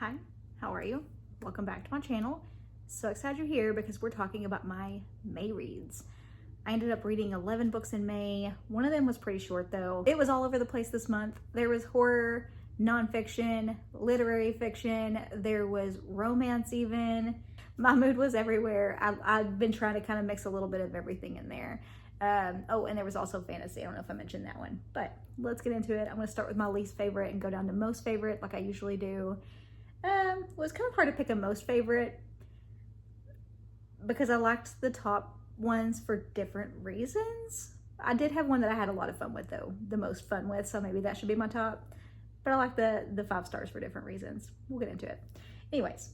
Hi, how are you? Welcome back to my channel. So excited you're here because we're talking about my May reads. I ended up reading 11 books in May. One of them was pretty short though. It was all over the place this month. There was horror, nonfiction, literary fiction, there was romance even. My mood was everywhere. I've been trying to kind of mix a little bit of everything in there. Oh, and there was also fantasy. I don't know if I mentioned that one, but let's get into it. I'm gonna start with my least favorite and go down to most favorite like I usually do. It was kind of hard to pick a most favorite because I liked the top ones for different reasons. I did have one that I had a lot of fun with though, the most fun with, so maybe that should be my top. But I like the 5 stars for different reasons. We'll get into it. Anyways,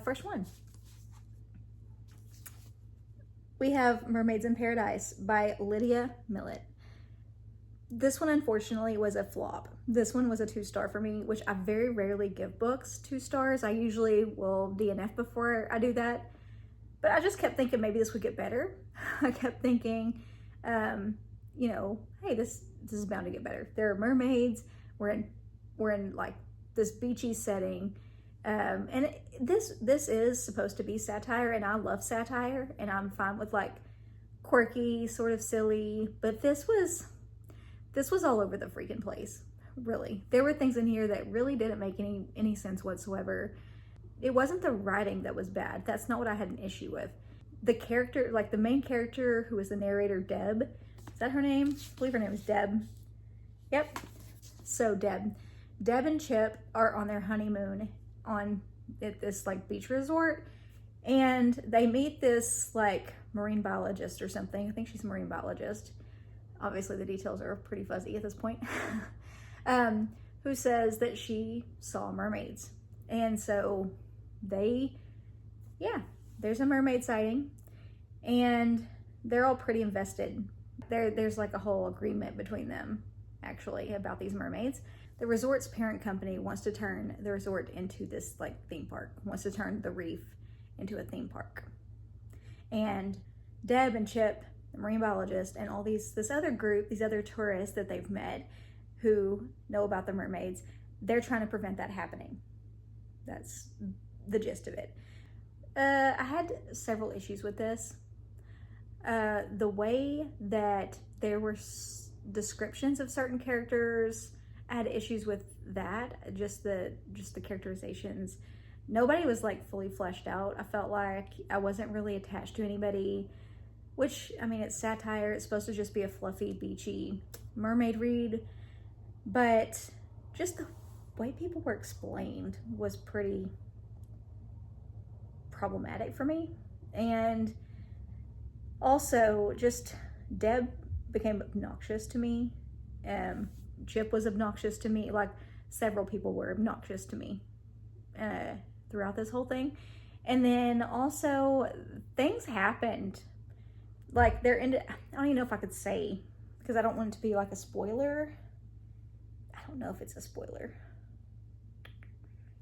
first one. We have Mermaids in Paradise by Lydia Millet. This one unfortunately was a flop. This one was a 2-star for me, which I very rarely give books 2 stars. I usually will DNF before I do that. But I just kept thinking maybe this would get better. I kept thinking, you know, hey, this is bound to get better. There are mermaids. We're in like this beachy setting. And this is supposed to be satire, and I love satire, and I'm fine with like quirky, sort of silly, but this was all over the freaking place, really. There were things in here that really didn't make any sense whatsoever. It wasn't the writing that was bad. That's not what I had an issue with. The character, like the main character who is the narrator, Deb, is that her name? I believe her name is Deb. Yep. So Deb and Chip are on their honeymoon at this like beach resort, and they meet this like marine biologist or something. I think she's a marine biologist. Obviously the details are pretty fuzzy at this point. Who says that she saw mermaids. And so there's a mermaid sighting, and they're all pretty invested. There's like a whole agreement between them actually about these mermaids. The resort's parent company wants to turn the resort into this like theme park, wants to turn the reef into a theme park. And Deb and Chip, the marine biologist, and all this other group, these other tourists that they've met who know about the mermaids, they're trying to prevent that happening. That's the gist of it. I had several issues with this. The way that there were descriptions of certain characters, I had issues with that. Just the characterizations. Nobody was like fully fleshed out. I felt like I wasn't really attached to anybody, which, I mean, it's satire. It's supposed to just be a fluffy, beachy mermaid read, but just the way people were explained was pretty problematic for me. And also just Deb became obnoxious to me. Chip was obnoxious to me. Like several people were obnoxious to me throughout this whole thing. And then also things happened. Like I don't even know if I could say, because I don't want it to be like a spoiler. I don't know if it's a spoiler.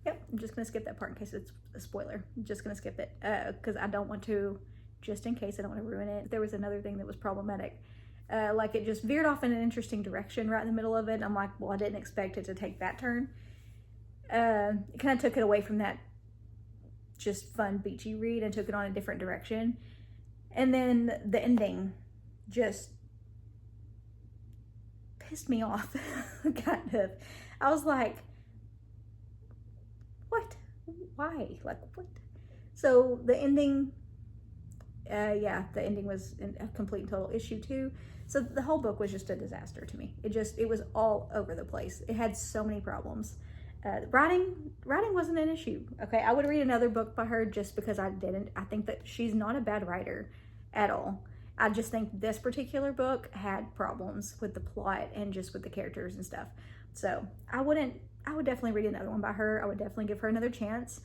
Yep, I'm just gonna skip that part in case it's a spoiler. I'm just gonna skip it because I don't want to, just in case I don't want to ruin it. There was another thing that was problematic. Like it just veered off in an interesting direction right in the middle of it. I'm like, well, I didn't expect it to take that turn. It kind of took it away from that just fun beachy read and took it on a different direction. And then the ending just pissed me off, kind of. I was like, what? Why? Like, what? So the ending, the ending was a complete and total issue too. So the whole book was just a disaster to me. It was all over the place. It had so many problems. Writing wasn't an issue. Okay, I would read another book by her just because I didn't. I think that she's not a bad writer at all. I just think this particular book had problems with the plot and just with the characters and stuff. So I would definitely read another one by her. I would definitely give her another chance.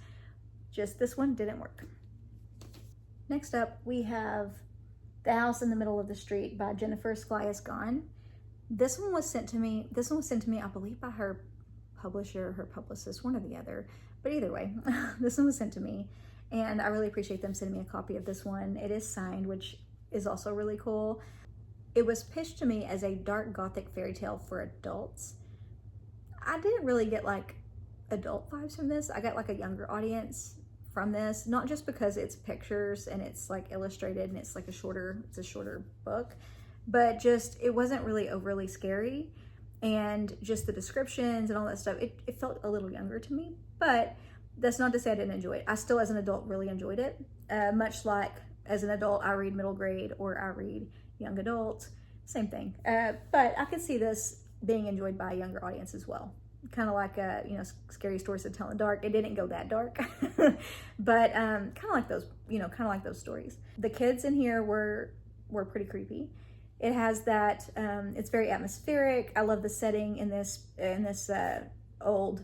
Just this one didn't work. Next up, we have The House in the Middle of the Street by Jennifer Sklias Gahan. This one was sent to me, I believe, by her publisher, her publicist, one or the other. But either way, this one was sent to me, and I really appreciate them sending me a copy of this one. It is signed, which is also really cool. It was pitched to me as a dark gothic fairy tale for adults. I didn't really get like adult vibes from this. I got like a younger audience from this, not just because it's pictures and it's like illustrated and it's like a shorter book, but just it wasn't really overly scary, and just the descriptions and all that stuff, it felt a little younger to me. But that's not to say I didn't enjoy it. I still, as an adult, really enjoyed it. Much like as an adult, I read middle grade or I read young adult, same thing. But I could see this being enjoyed by a younger audience as well. Kind of like Scary Stories to Tell in the Dark. It didn't go that dark, but kind of like those stories. The kids in here were pretty creepy. It has that. It's very atmospheric. I love the setting in this old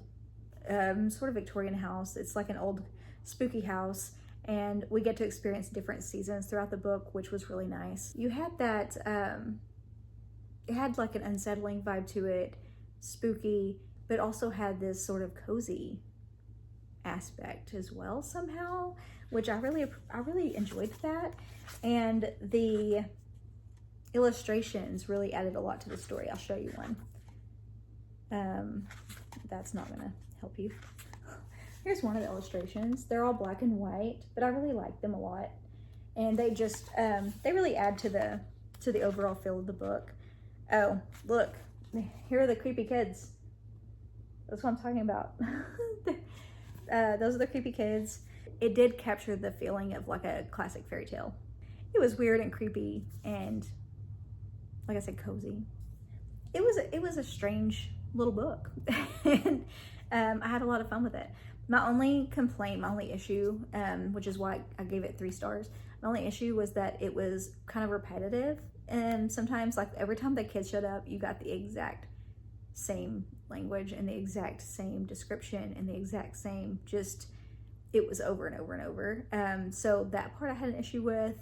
sort of Victorian house. It's like an old spooky house, and we get to experience different seasons throughout the book, which was really nice. You had that. It had like an unsettling vibe to it, spooky, but also had this sort of cozy aspect as well somehow, which I really enjoyed that. And the illustrations really added a lot to the story. I'll show you one. That's not gonna help you. Here's one of the illustrations. They're all black and white, but I really like them a lot. And they just, they really add to the overall feel of the book. Oh, look, here are the creepy kids. That's what I'm talking about. Those are the creepy kids. It did capture the feeling of like a classic fairy tale. It was weird and creepy and, like I said, cozy. It was a strange little book. And I had a lot of fun with it. My only complaint, my only issue, which is why I gave it 3 stars, my only issue was that it was kind of repetitive. And sometimes, like, every time the kids showed up, you got the exact same language and the exact same description and the exact same, just, it was over and over and over. So that part I had an issue with.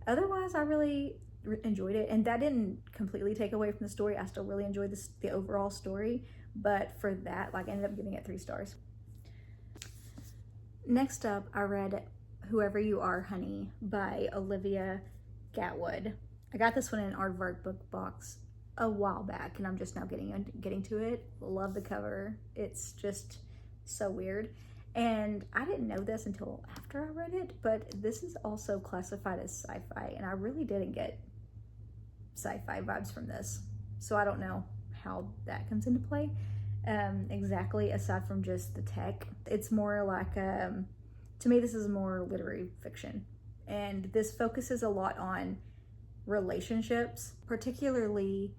Otherwise, I really enjoyed it. And that didn't completely take away from the story. I still really enjoyed the overall story. But for that, like, I ended up giving it 3 stars. Next up, I read Whoever You Are, Honey by Olivia Gatwood. I got this one in an aardvark book box a while back, and I'm just now getting to it. Love the cover. It's just so weird. And I didn't know this until after I read it, but this is also classified as sci-fi, and I really didn't get sci-fi vibes from this. So I don't know how that comes into play exactly, aside from just the tech. It's more like, to me, this is more literary fiction. And this focuses a lot on relationships, particularly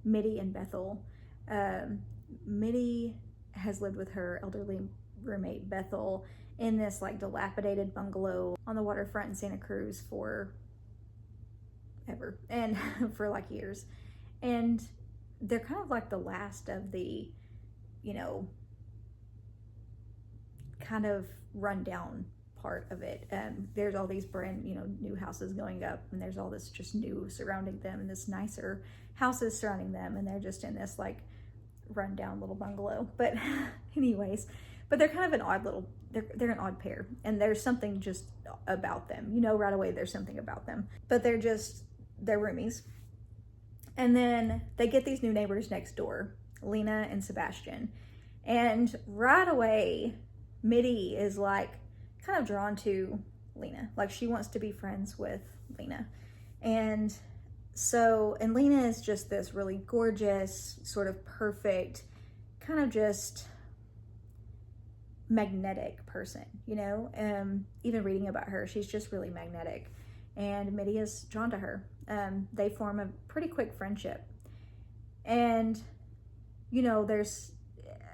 Mitty and Bethel. Mitty has lived with her elderly roommate Bethel in this like dilapidated bungalow on the waterfront in Santa Cruz for ever, and for like years. And they're kind of like the last of the, kind of rundown part of it. There's all these brand, new houses going up, and there's all this just new surrounding them, and this nicer houses surrounding them, and they're just in this like rundown little bungalow. But anyways, but they're kind of an odd little, they're an odd pair, and there's something just about them, right away there's something about them, but they're roomies. And then they get these new neighbors next door, Lena and Sebastian, and right away Mitty is like kind of drawn to Lena. Like, she wants to be friends with Lena. And Lena is just this really gorgeous, sort of perfect, kind of just magnetic person, even reading about her, she's just really magnetic. And Mitty is drawn to her. They form a pretty quick friendship. And, there's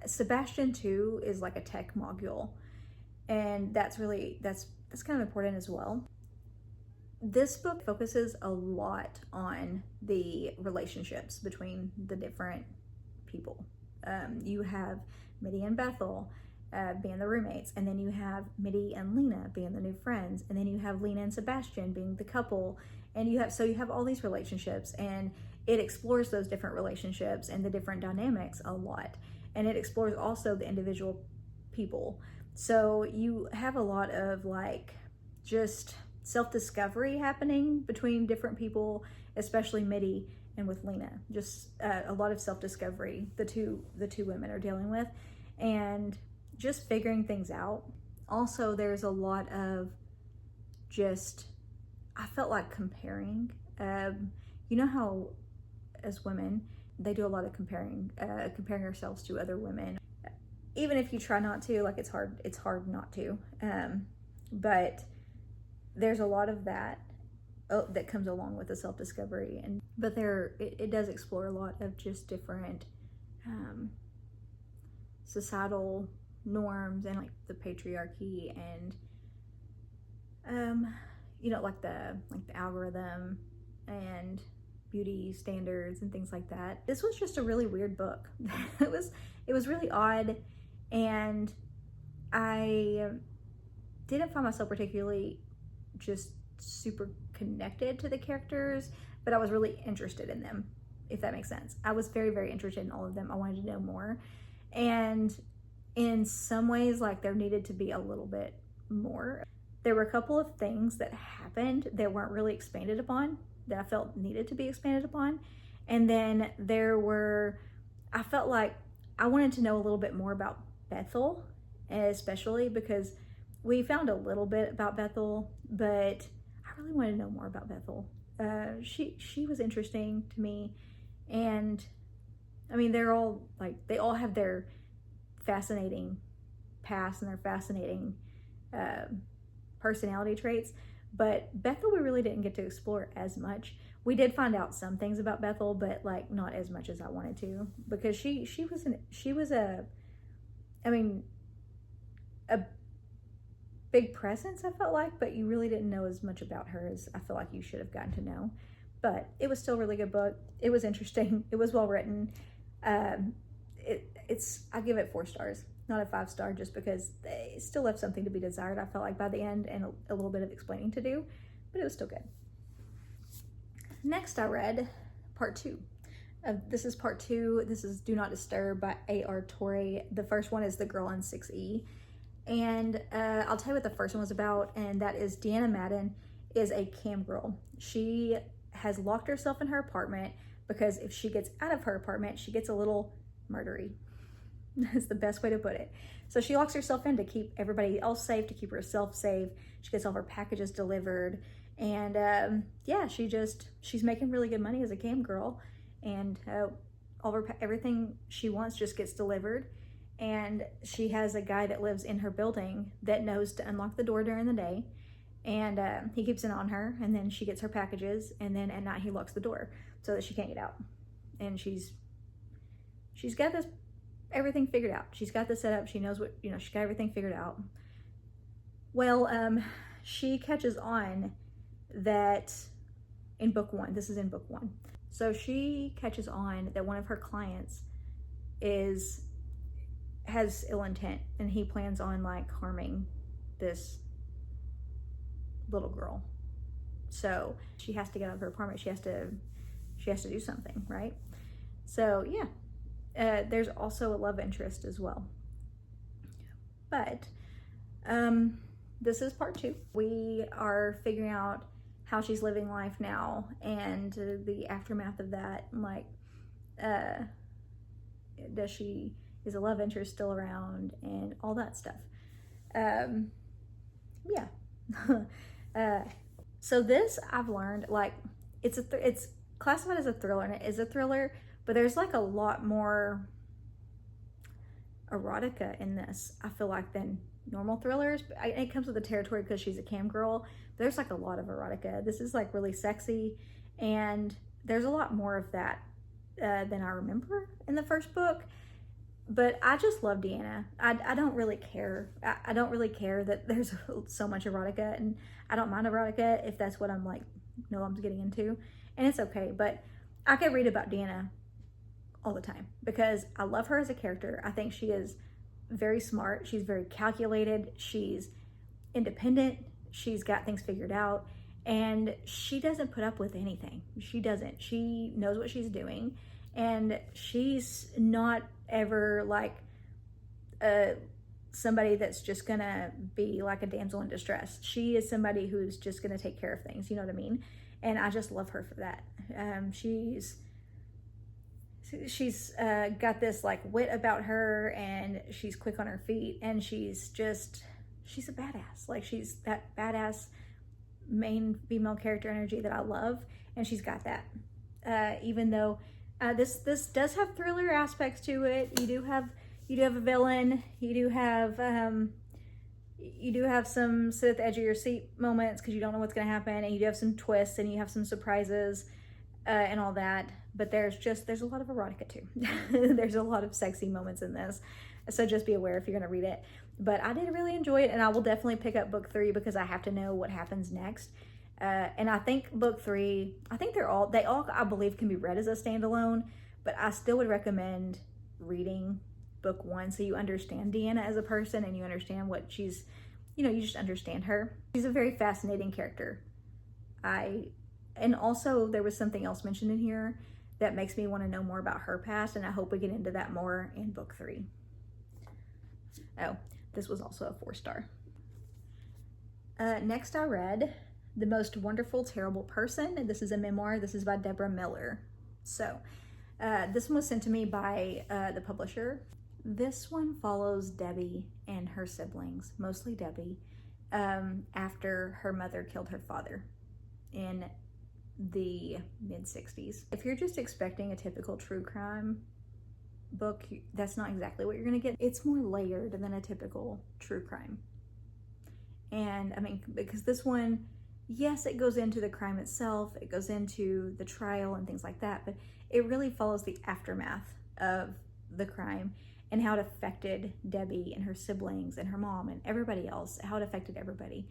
Sebastian too is like a tech mogul. And that's kind of important as well. This book focuses a lot on the relationships between the different people. You have Mitty and Bethel being the roommates, and then you have Mitty and Lena being the new friends, and then you have Lena and Sebastian being the couple, and you have all these relationships, and it explores those different relationships and the different dynamics a lot, and it explores also the individual people. So you have a lot of like just self-discovery happening between different people, especially Mitty and with Lena. Just a lot of self-discovery the two women are dealing with. And just figuring things out. Also, there's a lot of just, I felt like comparing. You know how as women, they do a lot of comparing ourselves to other women. Even if you try not to, like it's hard not to. But there's a lot of that that comes along with the self-discovery. But it does explore a lot of just different societal norms and like the patriarchy and like the algorithm and beauty standards and things like that. This was just a really weird book. It was really odd, and I didn't find myself particularly just super connected to the characters, but I was really interested in them, if that makes sense. I was very, very interested in all of them. I wanted to know more. And in some ways, like, there needed to be a little bit more. There were a couple of things that happened that weren't really expanded upon, that I felt needed to be expanded upon. And then I felt like I wanted to know a little bit more about Bethel, especially because we found a little bit about Bethel, but I really wanted to know more about Bethel. She was interesting to me, and I mean, they all have their fascinating past and their fascinating personality traits, but Bethel we really didn't get to explore as much. We did find out some things about Bethel, but like not as much as I wanted to, because she was a big presence, I felt like, but you really didn't know as much about her as I feel like you should have gotten to know. But it was still a really good book. It was interesting. It was well written. I give it 4 stars, not a 5-star, just because they still left something to be desired, I felt like, by the end, and a little bit of explaining to do, but it was still good. Next, I read part 2. This is part 2. This is Do Not Disturb by A.R. Torre. The first one is The Girl in 6E. And I'll tell you what the first one was about, and that is Deanna Madden is a cam girl. She has locked herself in her apartment because if she gets out of her apartment, she gets a little murdery. That's the best way to put it. So she locks herself in to keep everybody else safe, to keep herself safe. She gets all her packages delivered. And she's making really good money as a cam girl. And everything she wants just gets delivered. And she has a guy that lives in her building that knows to unlock the door during the day. And he keeps an eye on her, and then she gets her packages, and then at night he locks the door so that she can't get out. And she's got everything figured out. She's got the setup. She knows she's got everything figured out. Well, she catches on that in book 1, this is in book 1. So she catches on that one of her clients has ill intent, and he plans on like harming this little girl. So she has to get out of her apartment. She has to do something, right? So yeah, there's also a love interest as well. But this is part 2. We are figuring out how she's living life now and the aftermath of that. Like, is a love interest still around and all that stuff. Yeah. So this, I've learned, like, it's classified as a thriller, and it is a thriller, but there's like a lot more erotica in this, I feel like, than normal thrillers. It comes with the territory because she's a cam girl. There's like a lot of erotica. This is like really sexy, and there's a lot more of that than I remember in the first book. But I just love Deanna. I don't really care. I don't really care that there's so much erotica, and I don't mind erotica if that's what I'm getting into, and it's okay. But I could read about Deanna all the time because I love her as a character. I think she is very smart. She's very calculated. She's independent. She's got things figured out, and she doesn't put up with anything. She doesn't. She knows what she's doing, and she's not ever like somebody that's just gonna be like a damsel in distress. She is somebody who's just gonna take care of things, you know what I mean? And I just love her for that. She's she's got this like wit about her, and she's quick on her feet, and she's a badass. Like, she's that badass main female character energy that I love, and she's got that. Even though this does have thriller aspects to it. You do have a villain. You do have some sit at the edge of your seat moments because you don't know what's going to happen, and you do have some twists, and you have some surprises and all that. But there's a lot of erotica too. There's a lot of sexy moments in this, so just be aware if you're going to read it. But I did really enjoy it, and I will definitely pick up book 3 because I have to know what happens next. And I think book 3, they all I believe can be read as a standalone, but I still would recommend reading book 1 so you understand Deanna as a person, and you understand what she's, you just understand her. She's a very fascinating character. And also there was something else mentioned in here that makes me want to know more about her past, and I hope we get into that more in book 3. Oh, this was also a 4-star. Next I read The Most Wonderful Terrible Person. This is a memoir. This is by Debra Miller. So this one was sent to me by the publisher. This one follows Debbie and her siblings, mostly Debbie, after her mother killed her father in the mid-60s. If you're just expecting a typical true crime book, that's not exactly what you're gonna get. It's more layered than a typical true crime. And I mean, because this one, yes, it goes into the crime itself, it goes into the trial and things like that, but it really follows the aftermath of the crime and how it affected Debbie and her siblings and her mom and everybody else, how it affected everybody.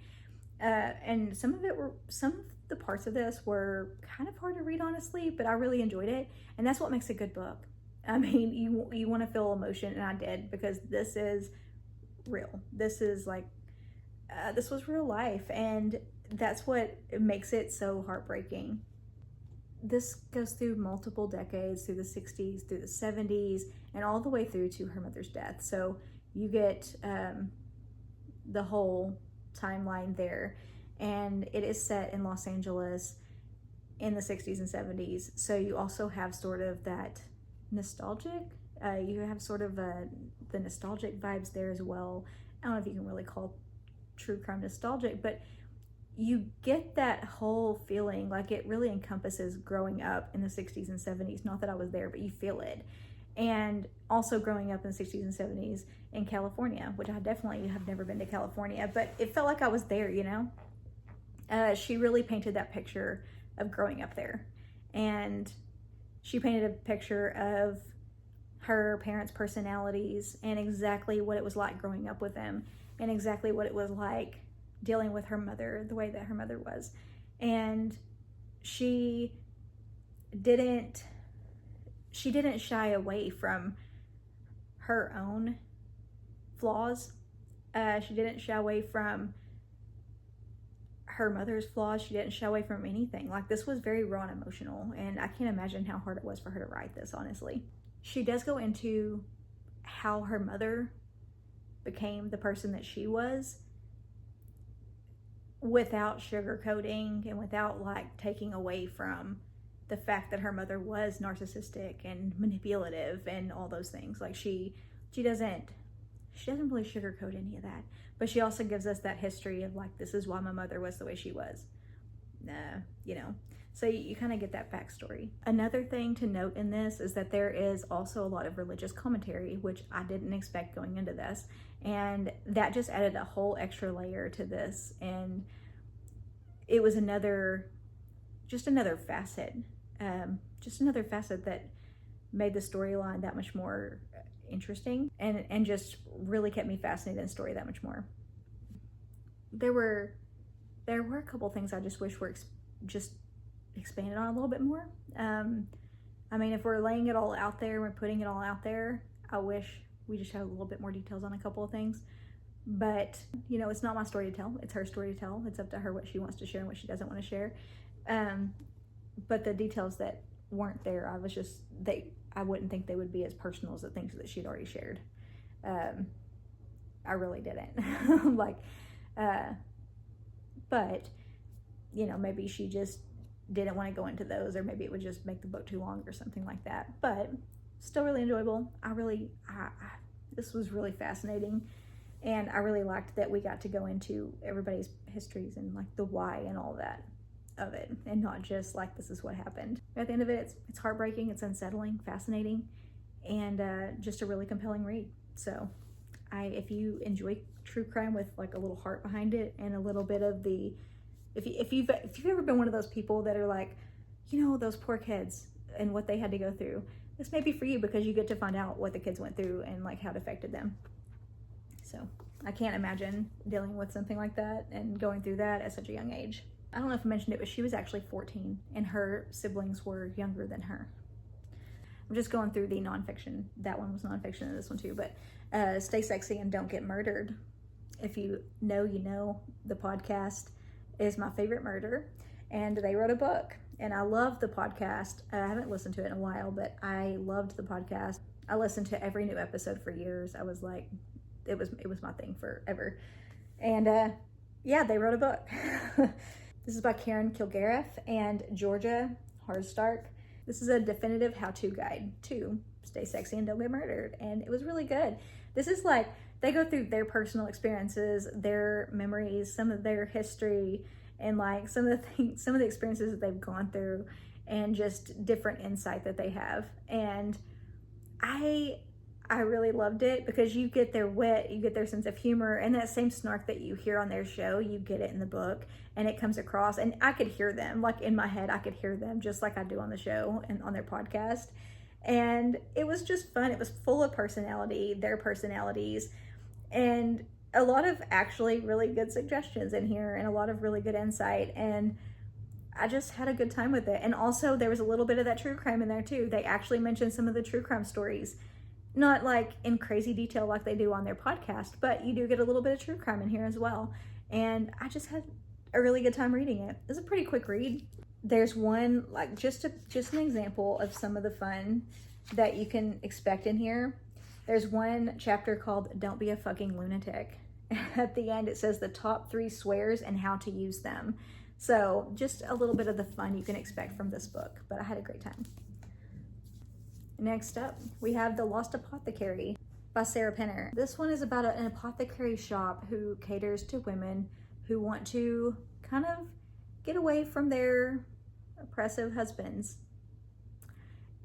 And some of the parts of this were kind of hard to read, honestly, but I really enjoyed it. And that's what makes a good book. I mean, you want to feel emotion, and I did, because this is real. This is like, this was real life, and that's what makes it so heartbreaking. This goes through multiple decades, through the 60s, through the 70s, and all the way through to her mother's death. So you get the whole timeline there. And it is set in Los Angeles in the 60s and 70s. So you also have sort of that nostalgic, you have sort of the nostalgic vibes there as well. I don't know if you can really call true crime nostalgic, but you get that whole feeling, like it really encompasses growing up in the 60s and 70s. Not that I was there, but you feel it. And also growing up in the 60s and 70s in California, which I definitely have never been to California, but it felt like I was there, She really painted that picture of growing up there. And she painted a picture of her parents' personalities and exactly what it was like growing up with them, and exactly what it was like dealing with her mother the way that her mother was. And she didn't shy away from her own flaws. She didn't shy away from her mother's flaws. She didn't shy away from anything. Like, this was very raw and emotional, and I can't imagine how hard it was for her to write this, honestly. She does go into how her mother became the person that she was without sugarcoating and without like taking away from the fact that her mother was narcissistic and manipulative and all those things. Like, she doesn't really sugarcoat any of that, but she also gives us that history of like, this is why my mother was the way she was. So you kind of get that backstory. Another thing to note in this is that there is also a lot of religious commentary, which I didn't expect going into this, and that just added a whole extra layer to this, and it was another facet that made the storyline that much more interesting, and just really kept me fascinated in the story that much more. There were a couple things I just wish were just expanded on a little bit more. I mean, if we're laying it all out there, we're putting it all out there, I wish we just had a little bit more details on a couple of things. But it's not my story to tell, it's her story to tell. It's up to her what she wants to share and what she doesn't want to share. But the details that weren't there, I wouldn't think they would be as personal as the things that she'd already shared. I really didn't. But maybe she just didn't want to go into those, or maybe it would just make the book too long or something like that. But still really enjoyable. This was really fascinating, and I really liked that we got to go into everybody's histories and like the why and all that of it, and not just like this is what happened. At the end of it, it's heartbreaking, it's unsettling, fascinating, and just a really compelling read. So if you enjoy true crime with like a little heart behind it and a little bit of the, if you've ever been one of those people that are like, you know, those poor kids and what they had to go through, this may be for you, because you get to find out what the kids went through and like how it affected them. So I can't imagine dealing with something like that and going through that at such a young age. I don't know if I mentioned it, but she was actually 14 and her siblings were younger than her. I'm just going through the nonfiction. That one was nonfiction, and this one too. But Stay Sexy and Don't Get Murdered. If you know, you know. The podcast is My Favorite Murder, and they wrote a book. And I love the podcast. I haven't listened to it in a while, but I loved the podcast. I listened to every new episode for years. I was like, it was my thing forever. And yeah, they wrote a book. This is by Karen Kilgariff and Georgia Hardstark. This is a definitive how-to guide to stay sexy and don't get murdered. And it was really good. This is like, they go through their personal experiences, their memories, some of their history, and like some of the experiences that they've gone through, and just different insight that they have. And I really loved it, because you get their wit, you get their sense of humor, and that same snark that you hear on their show, you get it in the book, and it comes across. And I could hear them, like in my head, I could hear them just like I do on the show and on their podcast. And it was just fun. It was full of personality, their personalities, and a lot of actually really good suggestions in here, and a lot of really good insight. And I just had a good time with it. And also there was a little bit of that true crime in there too. They actually mentioned some of the true crime stories, not like in crazy detail like they do on their podcast, but you do get a little bit of true crime in here as well. And I just had a really good time reading it. It's a pretty quick read. There's one, like just an example of some of the fun that you can expect in here. There's one chapter called Don't Be a Fucking Lunatic. At the end, it says the top 3 swears and how to use them. So just a little bit of the fun you can expect from this book, but I had a great time. Next up, we have The Lost Apothecary by Sarah Penner. This one is about an apothecary shop who caters to women who want to kind of get away from their oppressive husbands.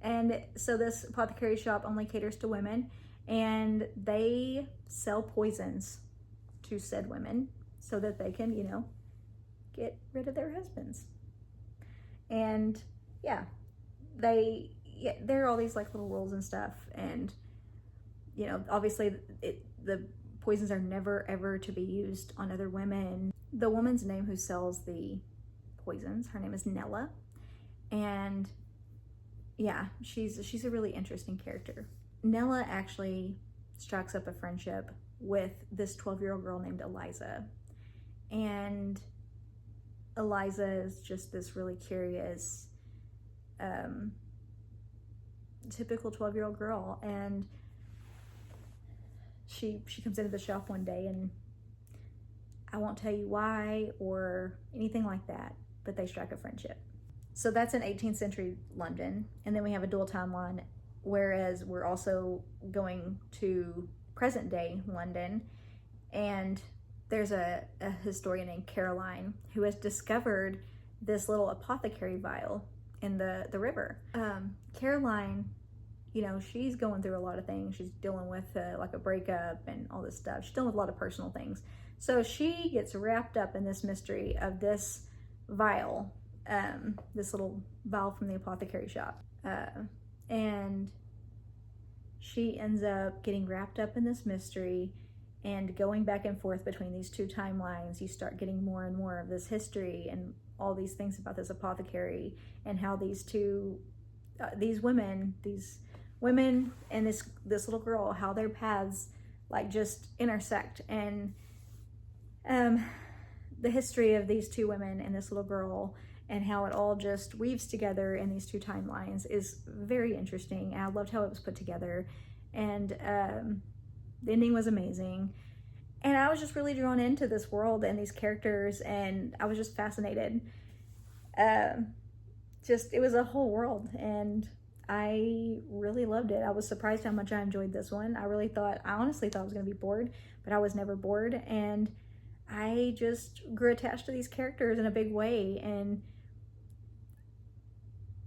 And so this apothecary shop only caters to women, and they sell poisons to said women so that they can, you know, get rid of their husbands. And yeah, there are all these like little rules and stuff, and you know, obviously the poisons are never ever to be used on other women. The woman's name who sells the poisons, her name is Nella, and yeah, she's a really interesting character. Nella actually strikes up a friendship with this 12-year-old girl named Eliza, and Eliza is just this really curious, typical 12-year-old girl, and she comes into the shop one day, and I won't tell you why or anything like that, but they strike a friendship. So that's in 18th century London, and then we have a dual timeline, whereas we're also going to present day London, and there's a historian named Caroline who has discovered this little apothecary vial in the river. Caroline, you know, she's going through a lot of things. She's dealing with like a breakup and all this stuff. She's dealing with a lot of personal things. So she gets wrapped up in this mystery of this vial, this little vial from the apothecary shop. And she ends up getting wrapped up in this mystery and going back and forth between these two timelines. You start getting more and more of this history and all these things about this apothecary, and how these women and this little girl, how their paths like just intersect, and the history of these two women and this little girl, and how it all just weaves together in these two timelines is very interesting. And I loved how it was put together, and the ending was amazing. And I was just really drawn into this world and these characters, and I was just fascinated. It was a whole world, and I really loved it. I was surprised how much I enjoyed this one. I honestly thought I was going to be bored, but I was never bored. And I just grew attached to these characters in a big way. And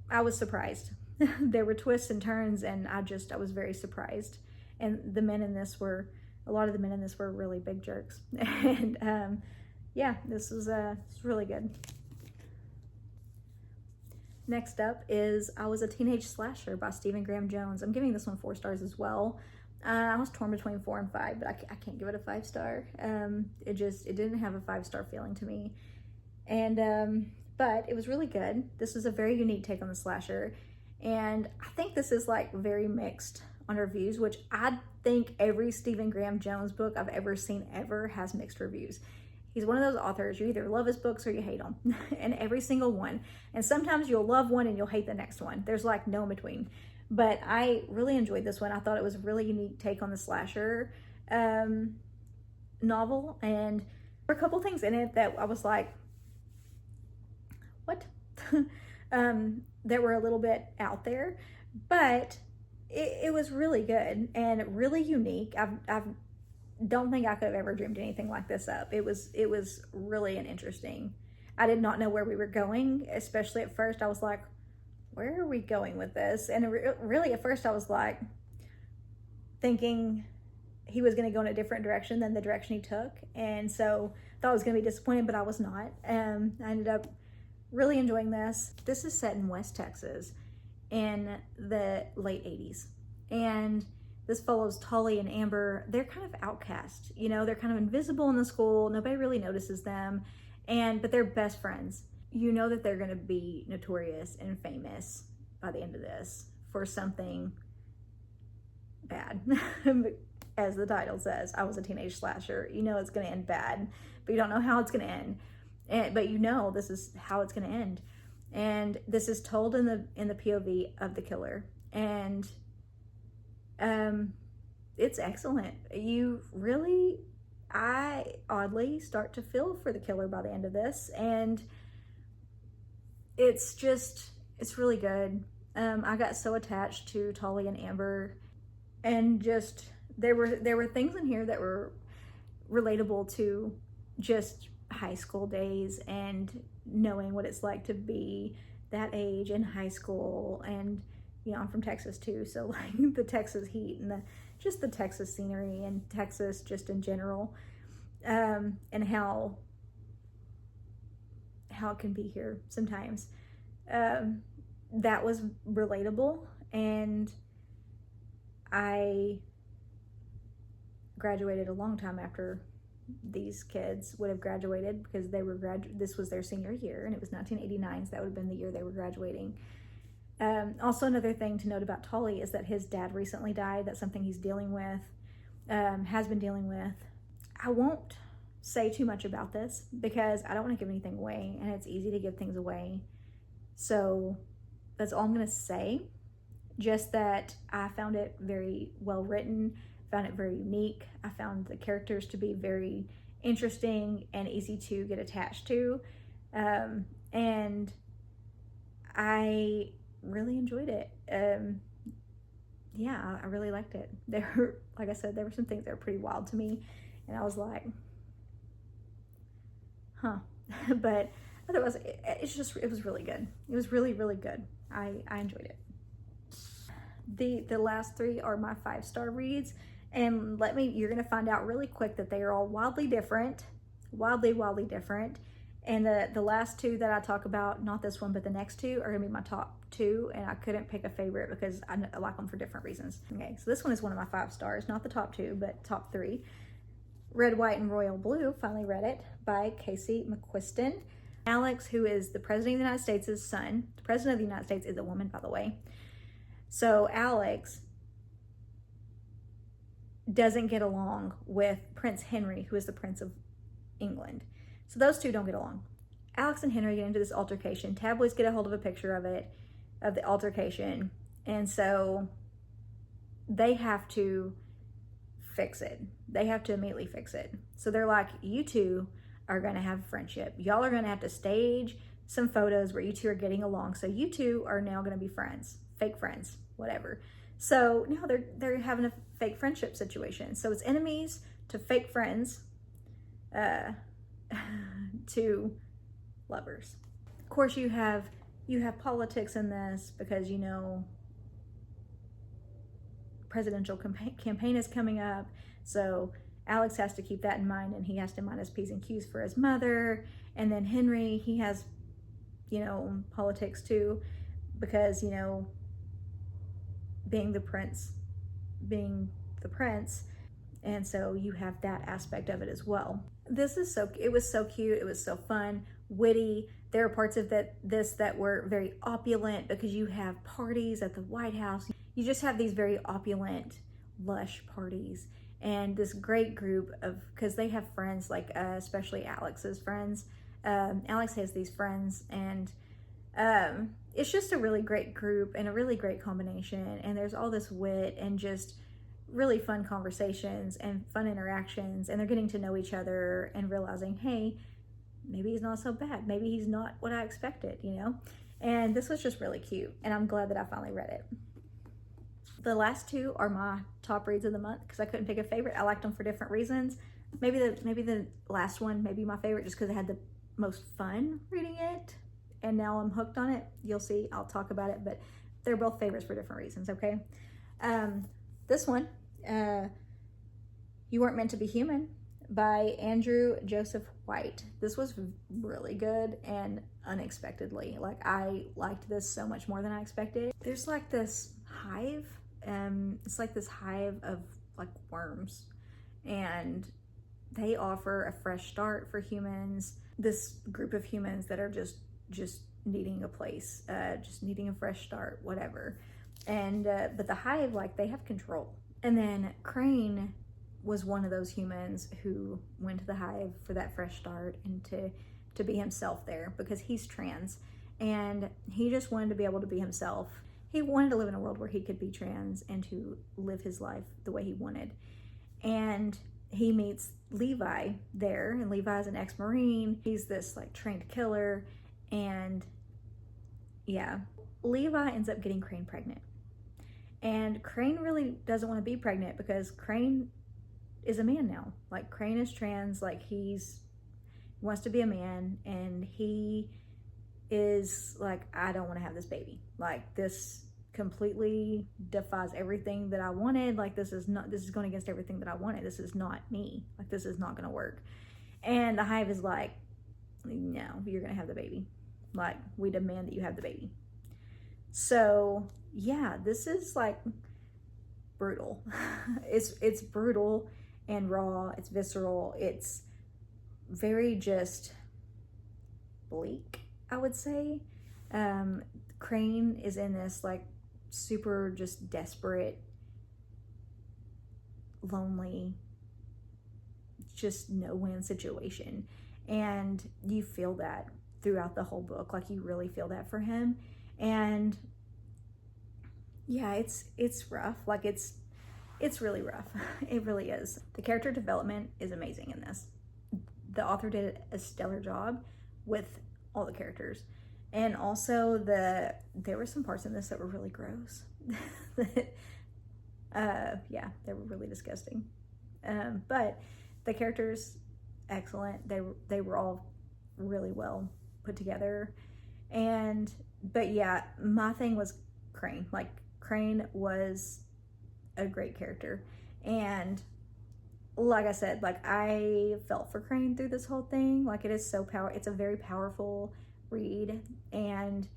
I was surprised. There were twists and turns, and I was very surprised. And a lot of the men in this were really big jerks. And yeah, this was really good. Next up is I Was a Teenage Slasher by Stephen Graham Jones. I'm giving this one 4 stars as well. I was torn between 4 and 5, but I can't give it a 5-star. It didn't have a 5-star feeling to me. And but it was really good. This was a very unique take on the slasher, and I think this is like very mixed on reviews, which I think every Stephen Graham Jones book I've ever seen ever has mixed reviews. He's one of those authors, you either love his books or you hate them, and every single one. And sometimes you'll love one and you'll hate the next one. There's like no in between. But I really enjoyed this one. I thought it was a really unique take on the slasher novel, and there were a couple things in it that I was like, what? That were a little bit out there, but it was really good and really unique. I don't think I could have ever dreamed anything like this up. It was really interesting. I did not know where we were going, especially at first. I was like, where are we going with this? And really at first I was like thinking he was going to go in a different direction than the direction he took. And so I thought I was going to be disappointed, but I was not. I ended up really enjoying this. This is set in West Texas in the late 80s. And this follows Tolly and Amber. They're kind of outcast, they're kind of invisible in the school. Nobody really notices them. But they're best friends. You know that they're going to be notorious and famous by the end of this for something bad. As the title says, I Was a Teenage Slasher. You know it's going to end bad, but you don't know how it's going to end. But this is how it's going to end. And this is told in the POV of the killer. And it's excellent. I oddly start to feel for the killer by the end of this. And it's really good. I got so attached to Tolly and Amber, and just there were things in here that were relatable to just high school days and knowing what it's like to be that age in high school. And I'm from Texas too, so like the Texas heat and the Texas scenery and Texas just in general, and how it can be here sometimes. That was relatable, and I graduated a long time after these kids would have graduated, because this was their senior year, and it was 1989, so that would have been the year they were graduating. Also, another thing to note about Tolly is that his dad recently died. That's something he's dealing with, has been dealing with. I won't say too much about this because I don't want to give anything away, and it's easy to give things away. So that's all I'm going to say. Just that I found it very well written, found it very unique. I found the characters to be very interesting and easy to get attached to. And I really enjoyed it. Yeah, I really liked it. Like I said, there were some things that were pretty wild to me, and I was like, huh. But otherwise, it was really good. It was really, really good. I enjoyed it. The last 3 are my 5-star reads, and you're gonna find out really quick that they are all wildly different, wildly different. And the last 2 that I talk about, not this one, but the next 2 are gonna be my top 2, and I couldn't pick a favorite because I like them for different reasons. Okay, so this one is one of my 5 stars, not the top 2, but top 3. Red, White, and Royal Blue, finally read it, by Casey McQuiston. Alex, who is the President of the United States' son. The President of the United States is a woman, by the way. So Alex doesn't get along with Prince Henry, who is the Prince of England. So those 2 don't get along. Alex and Henry get into this altercation. Tabloids get a hold of a picture of the altercation. And so they have to fix it. They have to immediately fix it. So they're like, you 2 are going to have a friendship. Y'all are going to have to stage some photos where you 2 are getting along. So you 2 are now going to be friends fake friends, whatever. So now they're having a fake friendship situation. So it's enemies to fake friends to lovers. Of course, you have politics in this because, you know, presidential campaign is coming up. So Alex has to keep that in mind, and he has to mind his P's and Q's for his mother. And then Henry, he has, you know, politics too, because, you know, being the prince. And so you have that aspect of it as well. It was so cute. It was so fun, witty. There are parts of this that were very opulent because you have parties at the White House. You just have these very opulent, lush parties. And this great group of, because they have friends, like especially Alex's friends. Alex has these friends, and it's just a really great group and a really great combination. And there's all this wit and just really fun conversations and fun interactions, and they're getting to know each other and realizing, hey, maybe he's not so bad. Maybe he's not what I expected, you know? And this was just really cute, and I'm glad that I finally read it. The last two are my top reads of the month because I couldn't pick a favorite. I liked them for different reasons. Maybe the last one may be my favorite just because I had the most fun reading it, and now I'm hooked on it. You'll see, I'll talk about it, but they're both favorites for different reasons, okay? This one, You Weren't Meant to Be Human by Andrew Joseph White. This was really good and unexpectedly. Like, I liked this so much more than I expected. There's like this hive, it's like this hive of like worms, and they offer a fresh start for humans. This group of humans that are just needing a place, just needing a fresh start, whatever. And but the hive, like, they have control. And then Crane was one of those humans who went to the hive for that fresh start and to be himself there, because he's trans and he just wanted to be able to be himself. He wanted to live in a world where he could be trans and to live his life the way he wanted. And he meets Levi there, and Levi is an ex-Marine. He's this like trained killer, and yeah, Levi ends up getting Crane pregnant. And Crane really doesn't want to be pregnant because Crane is a man now. Like, Crane is trans, like he wants to be a man, and he is like, I don't want to have this baby. Like, this completely defies everything that I wanted. Like, this is going against everything that I wanted. This is not me. Like, this is not going to work. And the hive is like, no, you're going to have the baby. Like, we demand that you have the baby. So yeah, this is like brutal. It's brutal and raw. It's visceral. It's very just bleak, I would say. Crane is in this like super just desperate, lonely, just no-win situation. And you feel that throughout the whole book. Like, you really feel that for him. And yeah, it's rough. Like, it's really rough. It really is. The character development is amazing in this. The author did a stellar job with all the characters. And also there were some parts in this that were really gross. Yeah, they were really disgusting. But the characters, excellent. They were all really well put together. But yeah, my thing was Crane. Like, Crane was a great character. And like I said, like, I felt for Crane through this whole thing. Like, it's a very powerful read, and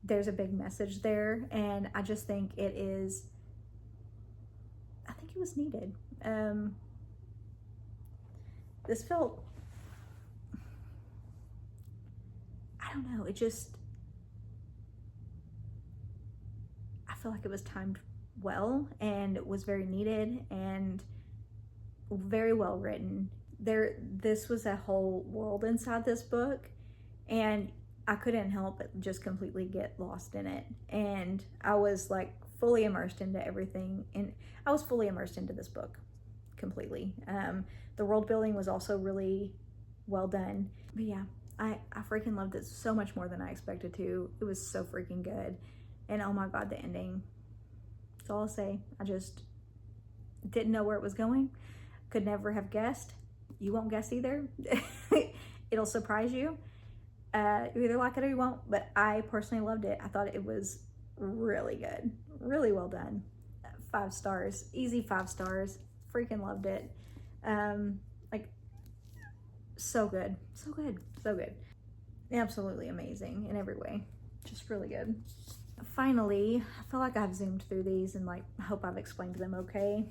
there's a big message there. And I just think I think it was needed. This felt, I don't know, I feel like it was timed well, and it was very needed and very well written. This was a whole world inside this book, and I couldn't help but just completely get lost in it. And I was like fully immersed into everything, and I was fully immersed into this book completely. The world building was also really well done. But yeah, I freaking loved it so much more than I expected to. It was so freaking good. And oh my God, the ending. That's all I'll say. I just didn't know where it was going. Could never have guessed. You won't guess either. It'll surprise you. You either like it or you won't, but I personally loved it. I thought it was really good. Really well done. 5 stars. Easy 5 stars. Freaking loved it. Like, so good. So good. So good. Absolutely amazing in every way. Just really good. Finally, I feel like I've zoomed through these and like hope I've explained them okay.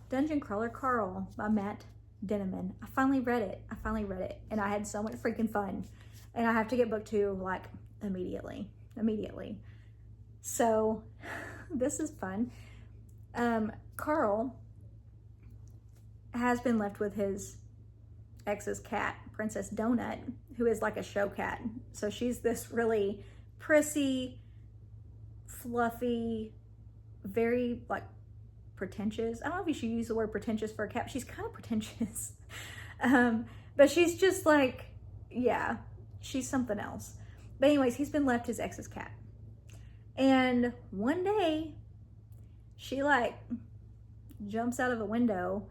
Dungeon Crawler Carl by Matt Dinniman. I finally read it. And I had so much freaking fun. And I have to get book 2 like immediately. So this is fun. Carl has been left with his ex's cat, Princess Donut, who is like a show cat. So she's this really prissy, fluffy, very like pretentious. I don't know if you should use the word pretentious for a cat. She's kind of pretentious. But she's just like, yeah, she's something else. But anyways, he's been left his ex's cat. And one day she like jumps out of a window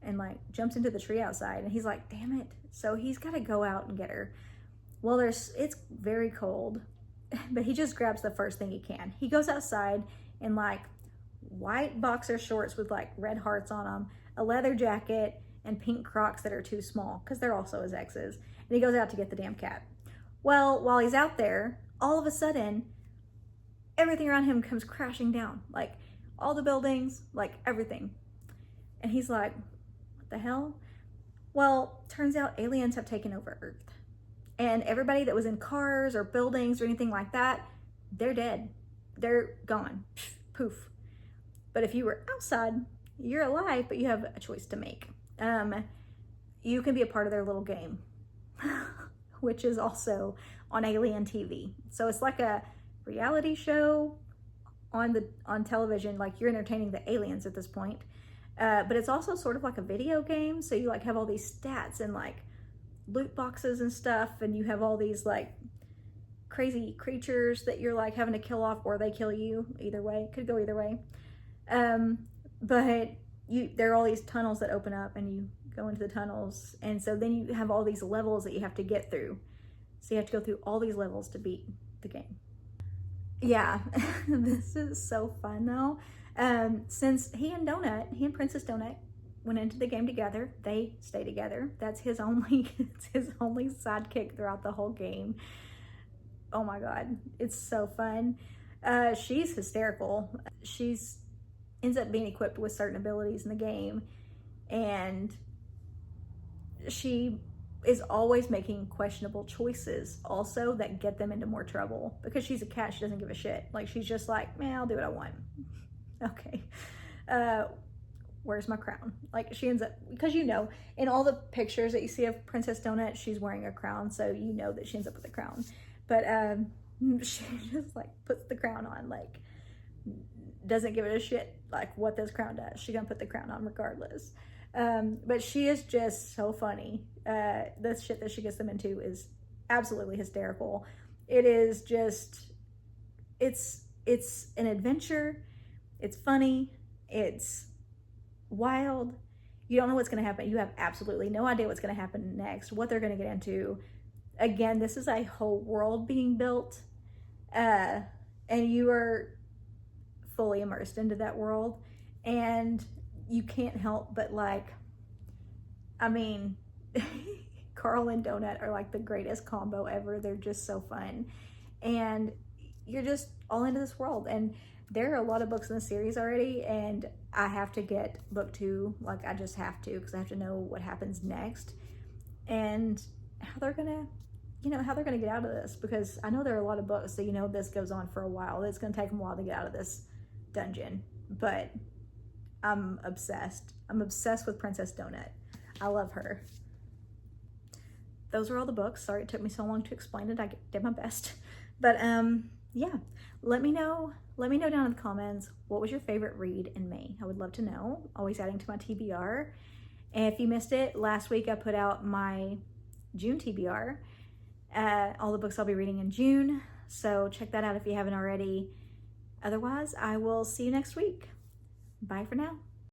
and like jumps into the tree outside, and he's like, damn it. So he's got to go out and get her. Well, it's very cold, but he just grabs the first thing he can. He goes outside in like white boxer shorts with like red hearts on them, a leather jacket, and pink Crocs that are too small because they're also his ex's. And he goes out to get the damn cat. Well, while he's out there, all of a sudden, everything around him comes crashing down. Like all the buildings, like everything. And he's like, what the hell? Well, turns out aliens have taken over Earth. And everybody that was in cars or buildings or anything like that, they're dead. They're gone. Poof. But if you were outside, you're alive, but you have a choice to make. You can be a part of their little game, which is also on Alien TV. So it's like a reality show on television, like you're entertaining the aliens at this point. But it's also sort of like a video game. So you like have all these stats and like loot boxes and stuff, and you have all these like crazy creatures that you're like having to kill off, or they kill you. Either way, could go either way. But there are all these tunnels that open up, and you go into the tunnels, and so then you have all these levels that you have to get through. So you have to go through all these levels to beat the game. Yeah, this is so fun though. Since he and Princess Donut went into the game together, they stay together. That's his only sidekick throughout the whole game. Oh my God, it's so fun. She's hysterical. She's ends up being equipped with certain abilities in the game, and she is always making questionable choices also that get them into more trouble. Because she's a cat, she doesn't give a shit. Like she's just like, man, I'll do what I want. Okay. Where's my crown? Like she ends up, because you know, in all the pictures that you see of Princess Donut, she's wearing a crown, so you know that she ends up with a crown. But she just like puts the crown on, like doesn't give it a shit like what this crown does. She's gonna put the crown on regardless. But she is just so funny. The shit that she gets them into is absolutely hysterical. It is just, it's an adventure. It's funny. It's wild. You don't know what's going to happen. You have absolutely no idea what's going to happen next, what they're going to get into. Again, this is a whole world being built, and you are fully immersed into that world, and you can't help but like, I mean, Carl and Donut are like the greatest combo ever. They're just so fun, and you're just all into this world. And there are a lot of books in the series already, and I have to get book 2. Like I just have to, because I have to know what happens next and how they're gonna get out of this. Because I know there are a lot of books, so you know this goes on for a while. It's gonna take them a while to get out of this dungeon. But I'm obsessed. I'm obsessed with Princess Donut. I love her. Those are all the books. Sorry it took me so long to explain it. I did my best. But yeah, let me know down in the comments, what was your favorite read in May? I would love to know. Always adding to my TBR. And if you missed it, last week I put out my June TBR. All the books I'll be reading in June. So check that out if you haven't already. Otherwise, I will see you next week. Bye for now.